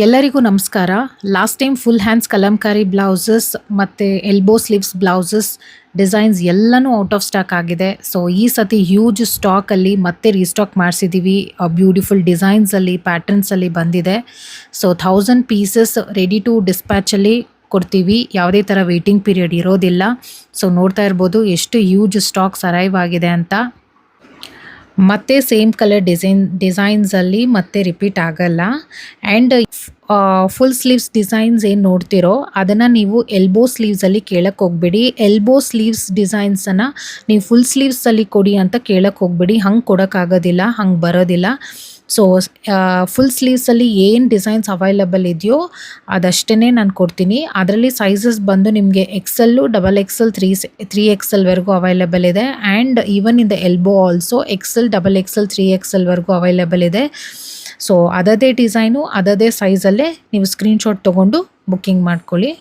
ಎಲ್ಲರಿಗೂ ನಮಸ್ಕಾರ. Last time full hands Kalamkari blouses ಮತ್ತು ಎಲ್ಬೋ ಸ್ಲೀವ್ಸ್ ಬ್ಲೌಸಸ್ ಡಿಸೈನ್ಸ್ ಎಲ್ಲನೂ ಔಟ್ ಆಫ್ ಸ್ಟಾಕ್ ಆಗಿದೆ. ಸೊ ಈ ಸತಿ ಹ್ಯೂಜ್ ಸ್ಟಾಕಲ್ಲಿ ಮತ್ತೆ ರೀಸ್ಟಾಕ್ ಮಾಡಿಸಿದ್ದೀವಿ. ಬ್ಯೂಟಿಫುಲ್ ಡಿಸೈನ್ಸಲ್ಲಿ ಪ್ಯಾಟರ್ನ್ಸಲ್ಲಿ ಬಂದಿದೆ. ಸೊ 1000 ಪೀಸಸ್ ರೆಡಿ ಟು ಡಿಸ್ಪ್ಯಾಚಲ್ಲಿ ಕೊಡ್ತೀವಿ. ಯಾವುದೇ ಥರ ವೇಟಿಂಗ್ ಪೀರಿಯಡ್ ಇರೋದಿಲ್ಲ. ಸೊ ನೋಡ್ತಾ ಇರ್ಬೋದು ಎಷ್ಟು ಹ್ಯೂಜ್ ಸ್ಟಾಕ್ಸ್ ಅರೈವ್ ಆಗಿದೆ ಅಂತ. ಮತ್ತೆ ಸೇಮ್ ಕಲರ್ ಡಿಸೈನ್ಸಲ್ಲಿ ಮತ್ತೆ ರಿಪೀಟ್ ಆಗಲ್ಲ. ಆ್ಯಂಡ್ ಫುಲ್ ಸ್ಲೀವ್ಸ್ ಡಿಸೈನ್ಸ್ ಏನು ನೋಡ್ತಿರೋ ಅದನ್ನು ನೀವು ಎಲ್ಬೋ ಸ್ಲೀವ್ಸಲ್ಲಿ ಕೇಳಕ್ಕೆ ಹೋಗ್ಬೇಡಿ. ಎಲ್ಬೋ ಸ್ಲೀವ್ಸ್ ಡಿಸೈನ್ಸನ್ನು ನೀವು ಫುಲ್ ಸ್ಲೀವ್ಸಲ್ಲಿ ಕೊಡಿ ಅಂತ ಕೇಳಕ್ಕೆ ಹೋಗ್ಬೇಡಿ. ಹಂಗೆ ಕೊಡೋಕ್ಕಾಗೋದಿಲ್ಲ, ಹಂಗೆ ಬರೋದಿಲ್ಲ. ಸೊ ಫುಲ್ ಸ್ಲೀವ್ಸಲ್ಲಿ ಏನು ಡಿಸೈನ್ಸ್ ಅವೈಲಬಲ್ ಇದೆಯೋ ಅದಷ್ಟೇ ನಾನು ಕೊಡ್ತೀನಿ. ಅದರಲ್ಲಿ ಸೈಜಸ್ ಬಂದು ನಿಮಗೆ XL, XXL, 3XL ಅವೈಲಬಲ್ ಇದೆ. And even in the elbow also XL, XXL, 3XL available ಇದೆ. ಸೊ ಅದದೇ ಡಿಸೈನು ಅದದೇ ಸೈಜಲ್ಲೇ ನೀವು ಸ್ಕ್ರೀನ್ಶಾಟ್ ತೊಗೊಂಡು ಬುಕ್ಕಿಂಗ್ ಮಾಡ್ಕೊಳ್ಳಿ.